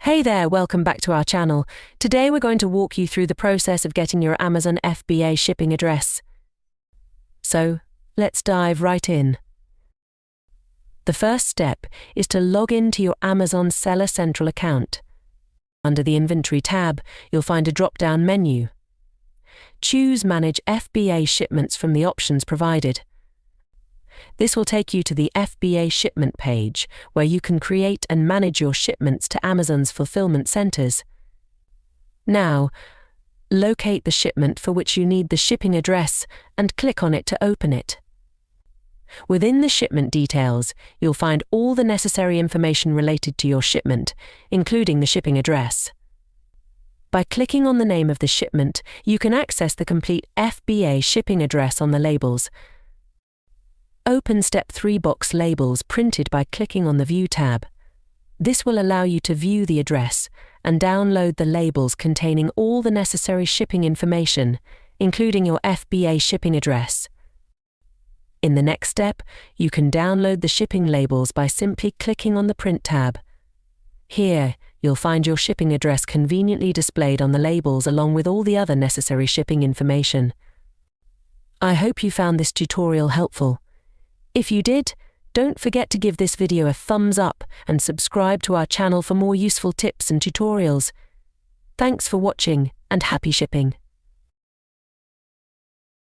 Hey there, welcome back to our channel. Today we're going to walk you through the process of getting your Amazon FBA shipping address. So, let's dive right in. The first step is to log into your Amazon Seller Central account. Under the Inventory tab, you'll find a drop-down menu. Choose Manage FBA Shipments from the options provided. This will take you to the FBA shipment page, where you can create and manage your shipments to Amazon's fulfillment centers. Now, locate the shipment for which you need the shipping address and click on it to open it. Within the shipment details, you'll find all the necessary information related to your shipment, including the shipping address. By clicking on the name of the shipment, you can access the complete FBA shipping address on the labels. Open Step 3 box labels printed by clicking on the View tab. This will allow you to view the address and download the labels containing all the necessary shipping information, including your FBA shipping address. In the next step, you can download the shipping labels by simply clicking on the Print tab. Here, you'll find your shipping address conveniently displayed on the labels along with all the other necessary shipping information. I hope you found this tutorial helpful. If you did, don't forget to give this video a thumbs up and subscribe to our channel for more useful tips and tutorials. Thanks for watching and happy shipping.